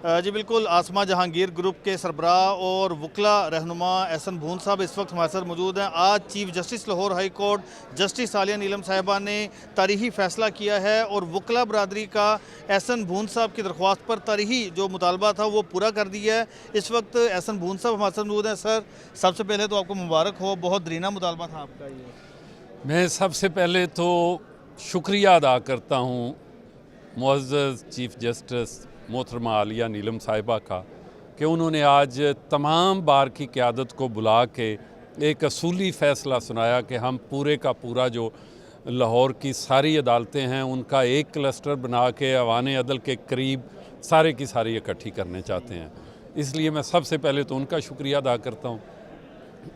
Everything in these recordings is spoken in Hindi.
जी बिल्कुल, आसमा जहांगीर ग्रुप के सरबराह और वकला रहनुमा एहसन भून साहब इस वक्त हमारे साथ मौजूद हैं। आज chief justice Lahore high court justice Aliya Neelam साहिबा ने तारीखी फ़ैसला किया है और वकला बरदरी का एहसन भून साहब की दरख्वास्त पर तारीखी जो मुतालबा था वो पूरा कर दिया है। इस वक्त एहसन भून साहब हमारे साथ मौजूद हैं। सर, सबसे पहले तो आपको मुबारक हो, बहुत दरीना मुतालबा था आपका ये। मैं सबसे पहले तो शुक्रिया अदा करता हूँ मुअज़्ज़ज़ चीफ जस्टिस मोहतरमा आलिया नीलम साहिबा का कि उन्होंने आज तमाम बार की क़यादत को बुला के एक असूली फ़ैसला सुनाया कि हम पूरे का पूरा जो लाहौर की सारी अदालतें हैं उनका एक क्लस्टर बना के अवान अदल के करीब सारे की सारी इकट्ठी करने चाहते हैं। इसलिए मैं सबसे पहले तो उनका शुक्रिया अदा करता हूँ।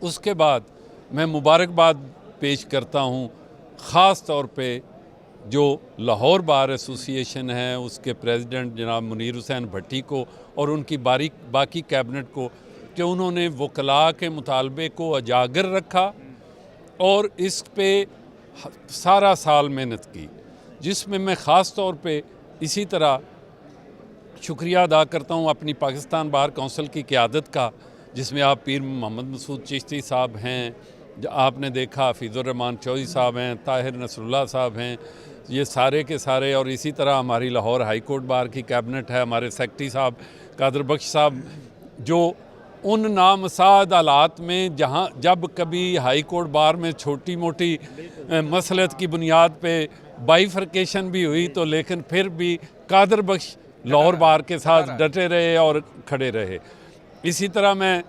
उसके बाद मैं मुबारकबाद पेश करता हूँ ख़ास तौर पे जो लाहौर बार एसोसिएशन है उसके प्रेसिडेंट जनाब मुनीर हुसैन भट्टी को और उनकी बाकी कैबिनेट को कि उन्होंने वकला के मुतालबे को उजागर रखा और इस पे सारा साल मेहनत की, जिसमें मैं ख़ास तौर पे इसी तरह शुक्रिया अदा करता हूँ अपनी पाकिस्तान बार कौंसिल की क़यादत का, जिसमें आप पीर मोहम्मद मसूद चिश्ती साहब हैं, आपने देखा हफीज़ुर्रहमान चौधरी साहब हैं, ताहिर नसरुल्लाह साहब हैं, ये सारे के सारे, और इसी तरह हमारी लाहौर हाई कोर्ट बार की कैबिनेट है, हमारे सेक्रेटरी साहब कादर बख्श साहब, जो उन नामसाद हालात में जब कभी हाई कोर्ट बार में छोटी मोटी मसलत की बुनियाद पे बाइफर्केशन भी हुई तो लेकिन फिर भी कादर बख्श लाहौर बार के साथ डटे रहे और खड़े रहे। इसी तरह मैं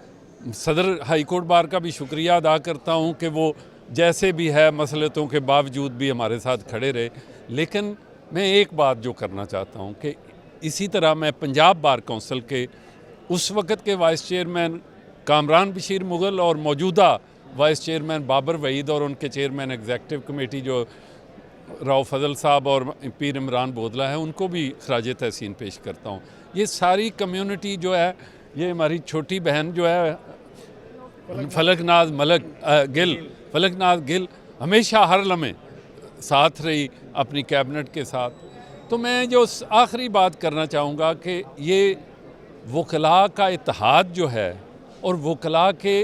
सदर हाई कोर्ट बार का भी शुक्रिया अदा करता हूँ कि वो जैसे भी है मसलतों के बावजूद भी हमारे साथ खड़े रहे। लेकिन मैं एक बात जो करना चाहता हूँ कि इसी तरह मैं पंजाब बार कौंसिल के उस वक़्त के वाइस चेयरमैन कामरान बशीर मुग़ल और मौजूदा वाइस चेयरमैन बाबर वहीद और उनके चेयरमैन एग्जीक्यूटिव कमेटी जो राव फजल साहब और पीर इमरान बोदला है उनको भी खराज तहसीन पेश करता हूँ। ये सारी कम्युनिटी जो है, ये हमारी छोटी बहन जो है फलकनाज गिल हमेशा हर लम्हे साथ रही अपनी कैबिनेट के साथ। तो मैं जो आखिरी बात करना चाहूँगा कि ये वकला का इत्तेहाद जो है और वकला के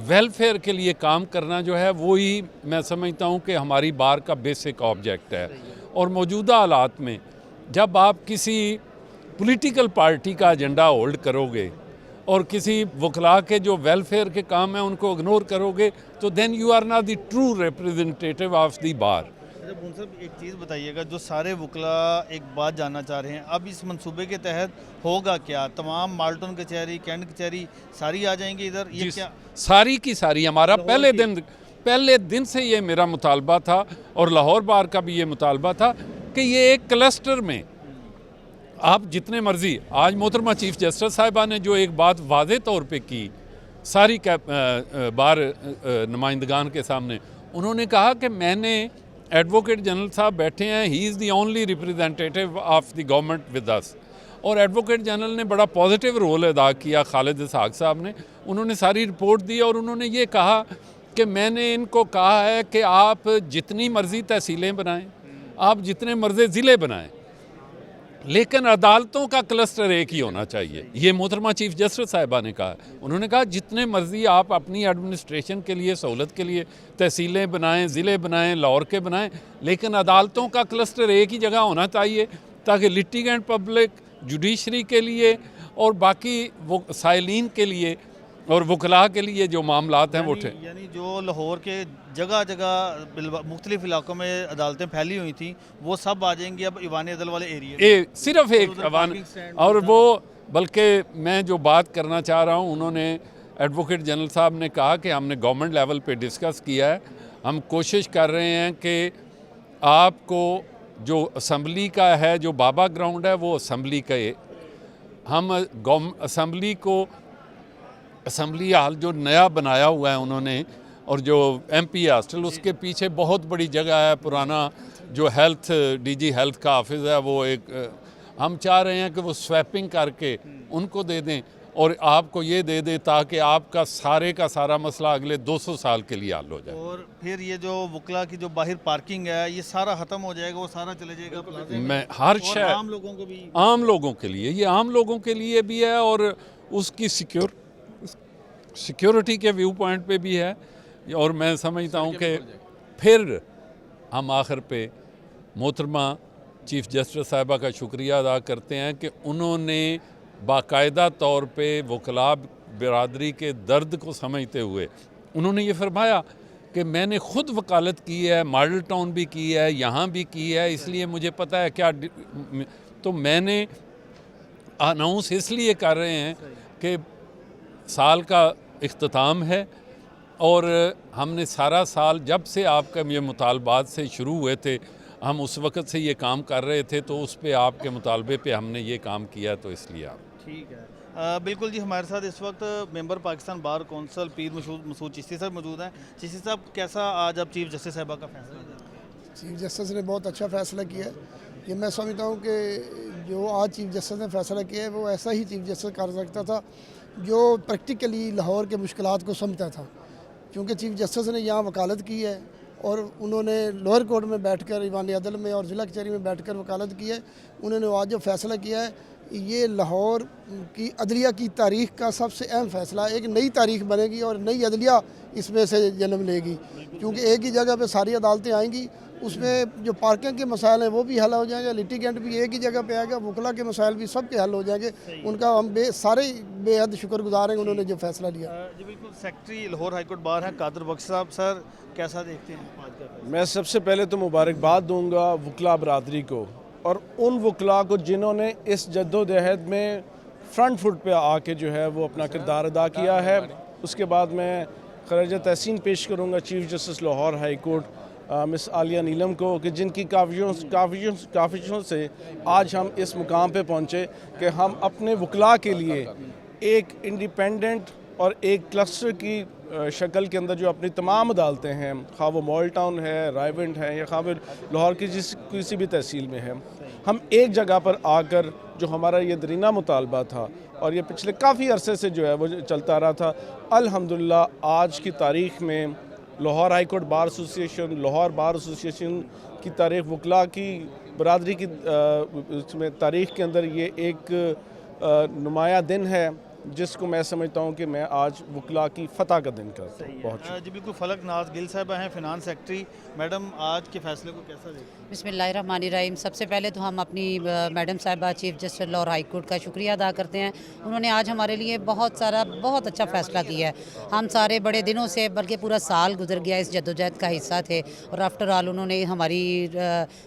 वेलफेयर के लिए काम करना जो है वो ही मैं समझता हूँ कि हमारी बार का बेसिक ऑब्जेक्ट है। और मौजूदा हालात में जब आप किसी पॉलिटिकल पार्टी का एजेंडा होल्ड करोगे और किसी वकला के जो वेलफेयर के काम हैं उनको इग्नोर करोगे तो then you are not the true representative of the bar. भून साहब, एक चीज़ बताइएगा, जो सारे वकला एक बात जानना चाह रहे हैं, अब इस मंसूबे के तहत होगा क्या? तमाम माल्टन कचहरी, कैंट कचहरी सारी आ जाएंगी इधर? ये क्या सारी की सारी हमारा पहले दिन से ये मेरा मुतालबा था और लाहौर बार का भी ये मुतालबा था कि ये एक क्लस्टर में आप जितने मर्जी, आज मोहतरमा चीफ जस्टिस साहिबा ने जो एक बात वाज़े तौर पे की सारी बार नुमाइंदगान के सामने, उन्होंने कहा कि मैंने एडवोकेट जनरल साहब बैठे हैं, he is the only representative of the government with us, और एडवोकेट जनरल ने बड़ा पॉजिटिव रोल अदा किया, खालिद इसहाक साहब ने, उन्होंने सारी रिपोर्ट दी और उन्होंने ये कहा कि मैंने इनको कहा है कि आप जितनी मर्ज़ी तहसीलें बनाएं, आप जितने मर्ज़ी ज़िले बनाएं, लेकिन अदालतों का क्लस्टर एक ही होना चाहिए। ये मोहतरमा चीफ जस्टिस साहिबा ने कहा। उन्होंने कहा जितने मर्जी आप अपनी एडमिनिस्ट्रेशन के लिए, सहूलत के लिए तहसीलें बनाएं, ज़िले बनाएं, लाहौर के बनाएं, लेकिन अदालतों का क्लस्टर एक ही जगह होना चाहिए ताकि लिटिगेंट पब्लिक, जुडिशरी के लिए और बाकी वो साइलिन के लिए और वकला के लिए जो मामलात हैं वो उठे। यानी जो लाहौर के जगह जगह मुख्तलिफ इलाकों में अदालतें फैली हुई थी वो सब आ जाएंगी अब ईवान अदल वाले एरिया में। सिर्फ एक अवान, और वो बल्कि मैं जो बात करना चाह रहा हूँ, उन्होंने एडवोकेट जनरल साहब ने कहा कि हमने गवर्नमेंट लेवल पे डिस्कस किया है, हम कोशिश कर रहे हैं कि आपको जो असम्बली का है, जो बाबा ग्राउंड है वो असम्बली का, हम असम्बली हाल जो नया बनाया हुआ है उन्होंने, और जो MP हॉस्टल उसके पीछे बहुत बड़ी जगह है, पुराना जो DG हेल्थ का ऑफिस है वो एक, हम चाह रहे हैं कि वो स्वैपिंग करके उनको दे दें और आपको ये दे दे ताकि आपका सारे का सारा मसला अगले 200 साल के लिए हल हो जाए। और फिर ये जो वकला की जो बाहर पार्किंग है ये सारा ख़त्म हो जाएगा, वो सारा चले जाएगा प्लाजे में। मैं हर और शहर आम लोगों को भी, आम लोगों के लिए, ये आम लोगों के लिए भी है और उसकी सिक्योरिटी के व्यू पॉइंट पे भी है। और मैं समझता हूँ कि फिर हम आखिर पे मोहतरमा चीफ़ जस्टिस साहिबा का शुक्रिया अदा करते हैं कि उन्होंने बाकायदा तौर पे वकला बिरादरी के दर्द को समझते हुए उन्होंने ये फरमाया कि मैंने ख़ुद वकालत की है, मॉडल टाउन भी की है, यहाँ भी की है, इसलिए मुझे पता है क्या। तो मैंने अनाउंस इसलिए कर रहे हैं कि साल का इख्तिताम है और हमने सारा साल जब से आपका ये मुतालबात से शुरू हुए थे, हम उस वक़्त से ये काम कर रहे थे, तो उस पे आपके मुतालबे पे हमने ये काम किया, तो इसलिए आप ठीक है। बिल्कुल जी, हमारे साथ इस वक्त मेंबर पाकिस्तान बार कौंसिल पीर मसूद चिश्ती साहब मौजूद हैं। चिश्ती साहब, कैसा आज आप चीफ जस्टिस साहिबा का फैसला है? चीफ जस्टिस ने बहुत अच्छा फ़ैसला किया है। ये मैं समझता हूँ कि जो आज चीफ जस्टिस ने फ़ैसला किया है वो ऐसा ही चीफ जस्टिस कर सकता था जो प्रैक्टिकली लाहौर के मुश्किलात को समझता था, क्योंकि चीफ जस्टिस ने यहाँ वकालत की है और उन्होंने लोअर कोर्ट में बैठकर, ईवान अदल में और ज़िला कचहरी में बैठकर वकालत की है। उन्होंने आज जो फ़ैसला किया है ये लाहौर की अदलिया की तारीख़ का सबसे अहम फ़ैसला, एक नई तारीख़ बनेगी और नई अदलिया इसमें से जन्म लेगी, क्योंकि एक ही जगह पे सारी अदालतें आएंगी। उसमें जो पार्किंग के मसाइल हैं वो भी हल हो जाएंगे, लिटिगेंट भी एक ही जगह पे आएगा, वकला के मसाइल भी सब के हल हो जाएंगे। उनका हम सारे बेहद शुक्रगुजार हैं उन्होंने जो फ़ैसला लिया। जी बिल्कुल। सेक्रेटरी लाहौर हाईकोर्ट बार हैं कादर बख्श साहब, सर कैसा देखते हैं आज का फैसला? मैं सबसे पहले तो मुबारकबाद दूंगा वकला बरादरी को और उन वकला को जिन्होंने इस जद्दोजहद में फ्रंट फुट पे आके जो है वो अपना किरदार अदा किया है। उसके बाद मैं खराज तहसीन पेश करूंगा chief justice Lahore high court miss Aliya Neelam को कि जिनकी काविशों से आज हम इस मुकाम पे पहुँचे कि हम अपने वकला के लिए एक इंडिपेंडेंट और एक क्लस्टर की शक्ल के अंदर जो अपनी तमाम अदालतें हैं, खा वो मॉल टाउन है, रायवेंट है या खा वो लाहौर की किसी भी तहसील में है, हम एक जगह पर आकर जो हमारा ये दरीना मुतालबा था और ये पिछले काफ़ी अरसे से जो है वो चलता रहा था, अल्हम्दुलिल्लाह आज की तारीख़ में Lahore high court bar association, Lahore bar association की तारीख़, वकला की बरादरी की उसमें तारीख़ के अंदर ये एक नुमाया दिन है जिसको मैं समझता हूँ कि मैं आज वकला की फ़तह का दिन करता हूँ। जी बिल्कुल। फलक नाज गिल साहबा हैं फिनांस सेक्रेटरी, मैडम आज के फैसले को कैसा देखते हैं? बिस्मिल्लाहिर्रहमानिर्रहीम। सबसे पहले तो हम अपनी मैडम साहिबा chief justice Lahore high court का शुक्रिया अदा करते हैं। उन्होंने आज हमारे लिए बहुत अच्छा फ़ैसला किया है। हम सारे बड़े दिनों से, बल्कि पूरा साल गुजर गया, इस जद्दोजहद का हिस्सा थे और आफ्टर ऑल उन्होंने हमारी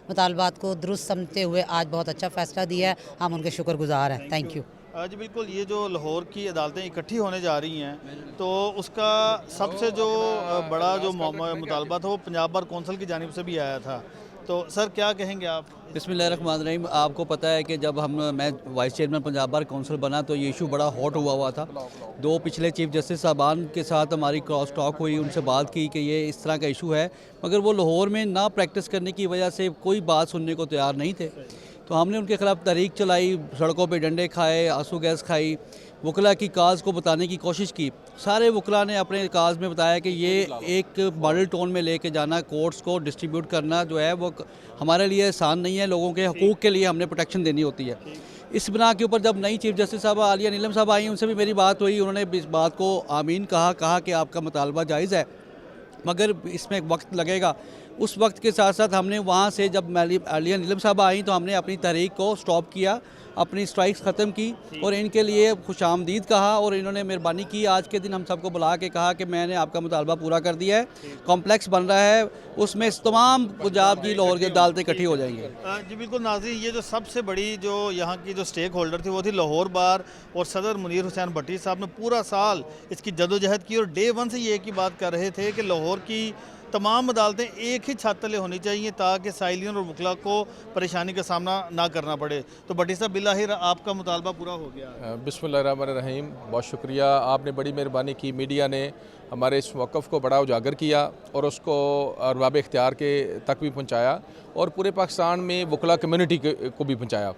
मुतालबात को दुरुस्त समझते हुए आज बहुत अच्छा फ़ैसला दिया है। हम उनके शुक्रगुजार हैं। Thank you. जी बिल्कुल। ये जो लाहौर की अदालतें इकट्ठी होने जा रही हैं, तो उसका सबसे जो बड़ा जो मुतालबा था वो पंजाब बार कौंसिल की जानिब से भी आया था, तो सर क्या कहेंगे आप? बिस्मिल्लाहिर्रहमानिर्रहीम। आपको पता है कि जब मैं vice chairman Punjab bar council बना तो ये इशू बड़ा हॉट हुआ था। दो पिछले चीफ जस्टिस साहबान के साथ हमारी क्रॉस टॉक हुई, उनसे बात की कि ये इस तरह का इशू है, मगर वो लाहौर में ना प्रैक्टिस करने की वजह से कोई बात सुनने को तैयार नहीं थे। तो हमने उनके ख़िलाफ़ तहरीक चलाई, सड़कों पे डंडे खाए, आंसू गैस खाई, वकला की काज को बताने की कोशिश की। सारे वकला ने अपने काज में बताया कि ये एक मॉडल टाउन में लेके जाना, कोर्ट्स को डिस्ट्रीब्यूट करना जो है वो हमारे लिए आसान नहीं है, लोगों के हकूक़ के लिए हमने प्रोटेक्शन देनी होती है। इस बिना के ऊपर जब नई चीफ जस्टिस साहब आलिया नीलम साहब आई, उनसे भी मेरी बात हुई, उन्होंने इस बात को आमीन कहा कि आपका मुतालबा जायज़ है मगर इसमें वक्त लगेगा। उस वक्त के साथ साथ हमने वहाँ से जब आलिया नीलम साहब आई तो हमने अपनी तहरीक को स्टॉप किया, अपनी स्ट्राइक्स ख़त्म की और इनके लिए खुशामदीद कहा और इन्होंने मेहरबानी की। आज के दिन हम सबको बुला के कहा कि मैंने आपका मुतालबा पूरा कर दिया है, कॉम्प्लेक्स बन रहा है, उसमें तमाम पंजाब की लाहौर की अदालतें इकट्ठी हो जाएंगी। जी बिल्कुल नाज़रीन, ये जो सबसे बड़ी जो यहाँ की जो स्टेक होल्डर थी वो थी लाहौर बार और सदर मुनीर हुसैन भट्टी साहब ने पूरा साल इसकी जदोजहद की और डे वन से ये एक ही बात कर रहे थे कि लाहौर की तमाम अदालतें एक ही छत तले होनी चाहिए ताकि साइलियन और वकला को परेशानी का सामना ना करना पड़े। तो भट्टी साहब बिलाहिर आपका मुतालबा पूरा हो गया। बिस्मिल्लाहिर्रहमानिर्रहीम। बहुत शुक्रिया, आपने बड़ी मेहरबानी की, मीडिया ने हमारे इस मौक़िफ़ को बड़ा उजागर किया और उसको अरबाब इख्तियार के तक भी पहुँचाया और पूरे पाकिस्तान में वकला कम्यूनिटी को भी पहुँचाया।